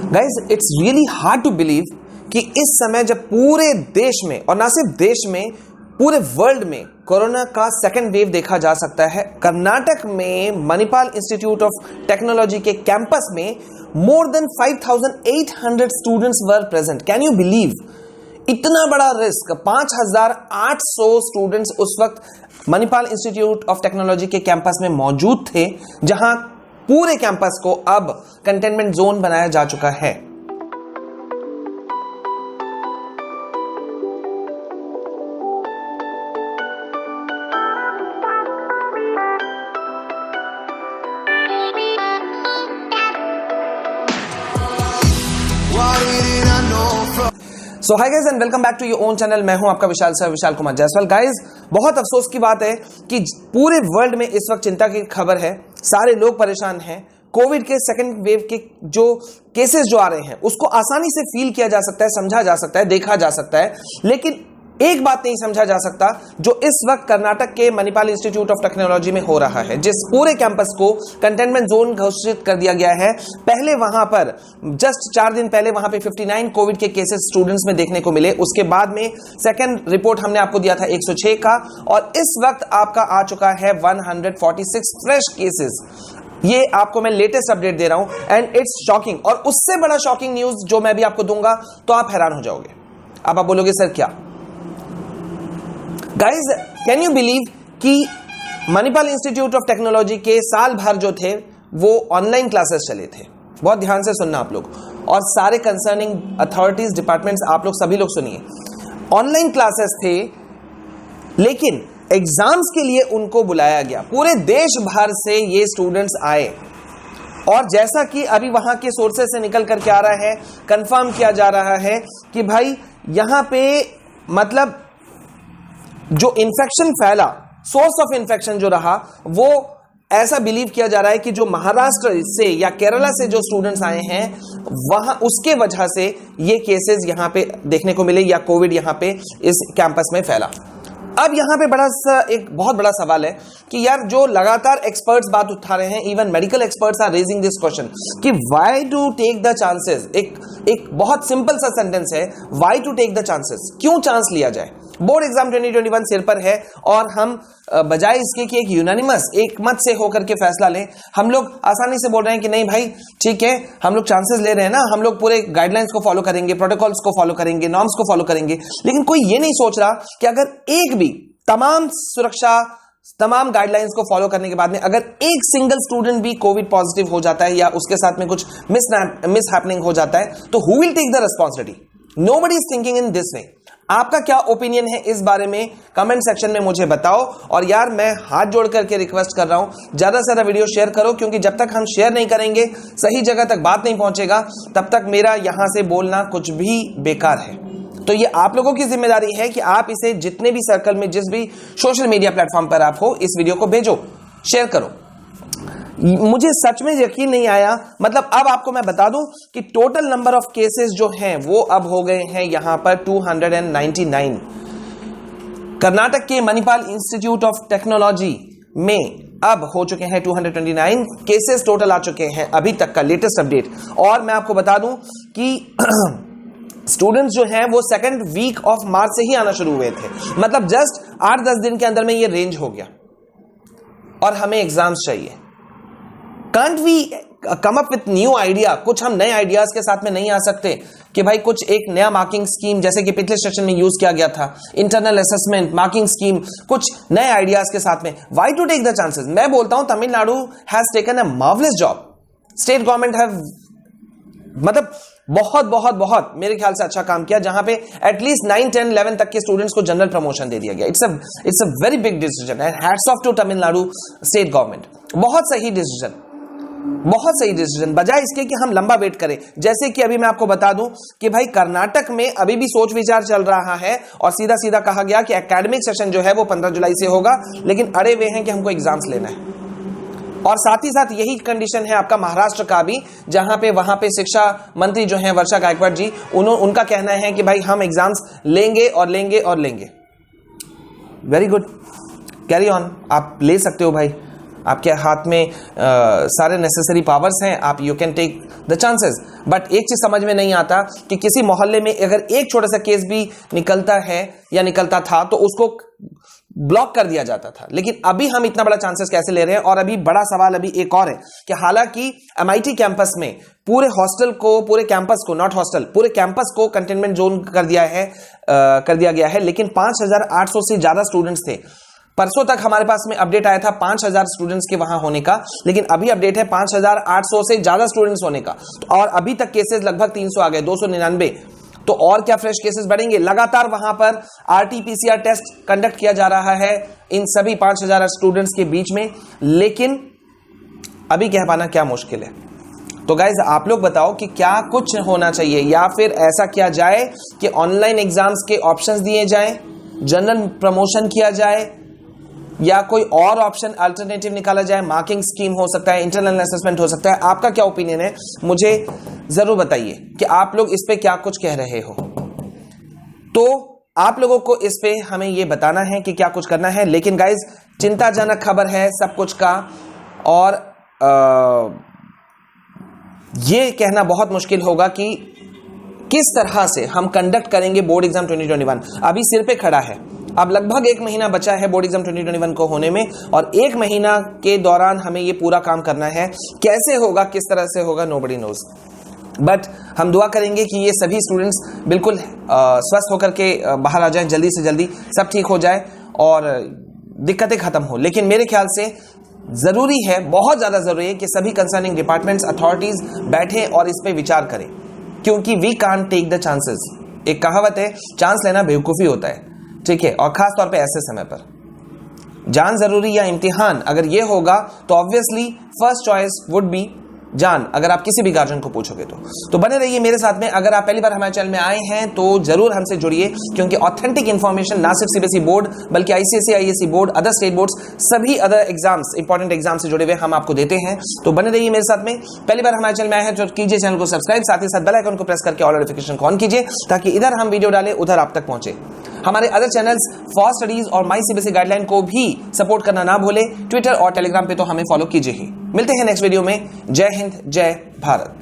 Guys it's really hard to believe कि इस समय जब पूरे देश में और ना सिर्फ देश में पूरे वर्ल्ड में कोरोना का सेकेंड वेव देखा जा सकता है, कर्नाटक में मणिपाल इंस्टीट्यूट ऑफ टेक्नोलॉजी के कैंपस में more than 5,800 students were present. Can you believe? इतना बड़ा रिस्क। 5,800 स्टूडेंट्स उस वक्त मणिपाल इंस्टीट्यूट ऑफ टेक्नोलॉजी के कैंपस में मौजूद थे, जहां पूरे कैंपस को अब कंटेनमेंट जोन बनाया जा चुका है। So hi guys and welcome back to your own channel. मैं हूं आपका विशाल सर, विशाल कुमार जायसवाल। गाइज बहुत अफसोस की बात है कि पूरे वर्ल्ड में इस वक्त चिंता की खबर है, सारे लोग परेशान हैं। कोविड के सेकंड वेव के जो केसेस जो आ रहे हैं उसको आसानी से फील किया जा सकता है, समझा जा सकता है, देखा जा सकता है, लेकिन एक बात नहीं समझा जा सकता जो इस वक्त कर्नाटक के मणिपाल इंस्टीट्यूट ऑफ टेक्नोलॉजी में हो रहा है, जिस पूरे कैंपस को कंटेनमेंट जोन घोषित कर दिया गया है। पहले वहां पर जस्ट 4 दिन पहले वहां पे 59 कोविड के केसेस स्टूडेंट्स में देखने को मिले। उसके बाद में सेकंड रिपोर्ट हमने आपको दिया था 106 का, और इस वक्त आपका आ चुका है 146 फ्रेश केसेस। ये आपको मैं लेटेस्ट अपडेट दे रहा हूं एंड इट्स शॉकिंग। और उससे बड़ा शॉकिंग न्यूज जो मैं भी आपको दूंगा तो आप हैरान हो जाओगे। अब आप बोलोगे सर क्या? गाइज कैन यू बिलीव कि मणिपाल इंस्टीट्यूट ऑफ टेक्नोलॉजी के साल भर जो थे वो ऑनलाइन क्लासेस चले थे। बहुत ध्यान से सुनना आप लोग, और सारे कंसर्निंग अथॉरिटीज, डिपार्टमेंट्स, आप लोग सभी लोग सुनिए। ऑनलाइन क्लासेस थे, लेकिन एग्जाम्स के लिए उनको बुलाया गया। पूरे देश भर से ये स्टूडेंट्स आए, और जैसा कि अभी वहां के सोर्सेस से निकल करके आ रहा है, कंफर्म किया जा रहा है कि भाई यहां पे मतलब जो इन्फेक्शन फैला, सोर्स ऑफ इन्फेक्शन जो रहा, वो ऐसा बिलीव किया जा रहा है कि जो महाराष्ट्र से या केरला से जो स्टूडेंट्स आए हैं वहां उसके वजह से ये केसेस यहां पे देखने को मिले, या कोविड यहां पे इस कैंपस में फैला। अब यहां पे एक बहुत बड़ा सवाल है कि यार जो लगातार एक्सपर्ट्स बात उठा रहे हैं, even medical experts are raising this question कि why to take the chances. एक बहुत सिंपल सा सेंटेंस है, why to take the chances, क्यों चांस लिया जाए? बोर्ड एग्जाम 2021 सिर पर है, और हम बजाय इसके कि एक यूनानिमस एक मत से होकर के फैसला लें, हम लोग आसानी से बोल रहे हैं कि नहीं भाई ठीक है, हम लोग चांसेस ले रहे हैं ना, हम लोग पूरे गाइडलाइंस को फॉलो करेंगे, प्रोटोकॉल्स को फॉलो करेंगे, नॉर्म्स को फॉलो करेंगे। लेकिन कोई ये नहीं सोच रहा कि अगर एक भी तमाम सुरक्षा, तमाम गाइडलाइंस को फॉलो करने के बाद में अगर एक सिंगल स्टूडेंट भी कोविड पॉजिटिव हो जाता है या उसके साथ में कुछ मिस हैपनिंग हो जाता है, तो who will take the responsibility? Nobody is thinking in this way. आपका क्या ओपिनियन है इस बारे में? कमेंट सेक्शन में मुझे बताओ। और यार मैं हाथ जोड़ करके रिक्वेस्ट कर रहा हूं, ज्यादा से ज्यादा वीडियो शेयर करो, क्योंकि जब तक हम शेयर नहीं करेंगे, सही जगह तक बात नहीं पहुंचेगा, तब तक मेरा यहां से बोलना कुछ भी बेकार है। तो ये आप लोगों की जिम्मेदारी है कि आप इसे जितने भी सर्कल में, जिस भी सोशल मीडिया प्लेटफॉर्म पर आप हो, इस वीडियो को भेजो, शेयर करो। मुझे सच में यकीन नहीं आया, मतलब अब आपको मैं बता दूं कि टोटल नंबर ऑफ केसेस जो हैं वो अब हो गए हैं यहां पर 299। कर्नाटक के मणिपाल इंस्टीट्यूट ऑफ टेक्नोलॉजी में अब हो चुके हैं 229 केसेस टोटल आ चुके हैं अभी तक का लेटेस्ट अपडेट। और मैं आपको बता दूं कि स्टूडेंट्स जो हैं वो सेकंड वीक ऑफ मार्च से ही आना शुरू हुए थे, मतलब जस्ट 8-10 दिन के अंदर में ये रेंज हो गया, और हमें एग्जाम्स चाहिए। Can't we come up with new idea? कुछ हम नए आइडियाज के साथ में नहीं आ सकते कि भाई कुछ एक नया मार्किंग स्कीम, जैसे कि पिछले सेशन में यूज किया गया था, इंटरनल असेसमेंट मार्किंग स्कीम, कुछ नए आइडियाज के साथ में। Why to take the chances? मैं बोलता हूं Tamil Nadu has taken a marvellous job. State government have मतलब बहुत बहुत बहुत मेरे ख्याल से अच्छा काम किया, जहां पे एटलीस्ट 9, 10, 11 तक के स्टूडेंट्स को जनरल प्रमोशन दे दिया गया। It's a very big decision and hats off to Tamil Nadu state government. बहुत सही डिसीजन, बहुत सही डिसीजन, बजाय इसके कि हम लंबा वेट करें। जैसे कि अभी मैं आपको बता दूं कि भाई कर्नाटक में अभी भी सोच विचार चल रहा है, और सीधा सीधा कहा गया कि एकेडमिक सेशन जो है वो 15 जुलाई से होगा, लेकिन अड़े हुए हैं कि हमको एग्जाम्स लेना है। और साथ ही साथ यही कंडीशन है आपका महाराष्ट्र का भी, जहां पे वहां पे शिक्षा मंत्री जो हैं वर्षा गायकवाड़ जी, उनका कहना है कि भाई हम एग्जाम्स लेंगे और लेंगे और लेंगे। वेरी गुड, कैरी ऑन, आप ले सकते हो भाई। आपके हाथ में सारे नेसेसरी पावर्स हैं, आप you can take the chances. But एक चीज समझ में नहीं आता कि किसी मोहल्ले में अगर एक छोटा सा केस भी निकलता है या निकलता था तो उसको ब्लॉक कर दिया जाता था, लेकिन अभी हम इतना बड़ा चांसेस कैसे ले रहे हैं। और अभी बड़ा सवाल अभी एक और है कि हालांकि MIT कैंपस में पूरे हॉस्टल को, पूरे कैंपस को, नॉट हॉस्टल, पूरे कैंपस को कंटेनमेंट जोन कर दिया गया है, लेकिन 5800 से ज्यादा स्टूडेंट्स थे। परसों तक हमारे पास में अपडेट आया था 5000 स्टूडेंट्स के वहां होने का, लेकिन अभी अपडेट है 5800 से ज्यादा स्टूडेंट्स होने का। और अभी तक केसेस लगभग 300 आ गए, 299। तो और क्या फ्रेश केसेस बढ़ेंगे। लगातार वहां पर RT-PCR टेस्ट कंडक्ट किया जा रहा है इन सभी 5000 स्टूडेंट्स के बीच में, लेकिन अभी कह पाना क्या मुश्किल है। तो गाइज आप लोग बताओ कि क्या कुछ होना चाहिए, या फिर ऐसा किया जाए कि ऑनलाइन एग्जाम्स के ऑप्शंस दिए जाएं, जनरल प्रमोशन किया जाए, या कोई और ऑप्शन अल्टरनेटिव निकाला जाए, मार्किंग स्कीम हो सकता है, इंटरनल असेसमेंट हो सकता है। आपका क्या ओपिनियन है, मुझे जरूर बताइए कि आप लोग इस पे क्या कुछ कह रहे हो। तो आप लोगों को इस पे हमें ये बताना है कि क्या कुछ करना है। लेकिन गाइज चिंताजनक खबर है सब कुछ का, और ये कहना बहुत मुश्किल होगा कि किस तरह से हम कंडक्ट करेंगे बोर्ड एग्जाम 2021। अभी सिर पे खड़ा है, अब लगभग 1 महीना बचा है बोर्ड एग्जाम 2021 को होने में, और 1 महीना के दौरान हमें ये पूरा काम करना है। कैसे होगा, किस तरह से होगा, नोबडी नोज। बट हम दुआ करेंगे कि ये सभी स्टूडेंट्स बिल्कुल स्वस्थ होकर के बाहर आ जाएं, जल्दी से जल्दी सब ठीक हो जाए और दिक्कतें खत्म हो। लेकिन मेरे ख्याल से जरूरी है, बहुत ज्यादा जरूरी है कि सभी कंसर्निंग डिपार्टमेंट्स, अथॉरिटीज बैठे और इस पे विचार करें, क्योंकि we can't take the chances. एक कहावत है, चांस लेना बेवकूफी होता है, ठीक है, और खास तौर पे ऐसे समय पर। जान जरूरी या इम्तिहान, अगर ये होगा तो obviously first choice would be जान, अगर आप किसी भी गार्जियन को पूछोगे तो बने रहिए मेरे साथ में। अगर आप पहली बार हमारे चैनल में आए हैं तो जरूर हमसे जुड़िए, क्योंकि ऑथेंटिक इंफॉर्मेशन ना सिर्फ CBSE बोर्ड बल्कि ICSE, ISE board, other state boards, सभी अदर एग्जाम्स, इंपॉर्टेंट एग्जाम से जुड़े हुए हम आपको देते हैं। तो बने रहिए मेरे साथ में। पहली बार हमारे चैनल में आए हैं तो कीजिए चैनल को सब्सक्राइब, साथ ही साथ बेल आइकन को प्रेस करके ऑल नोटिफिकेशन ऑन कीजिए, ताकि इधर हम वीडियो डालें उधर आप तक पहुंचे। हमारे अदर चैनल्स फॉर स्टडीज और माई CBSE गाइडलाइन को भी सपोर्ट करना ना भूले। ट्विटर और टेलीग्राम पे तो हमें फॉलो कीजिए ही। मिलते हैं नेक्स्ट वीडियो में। जय हिंद, जय भारत।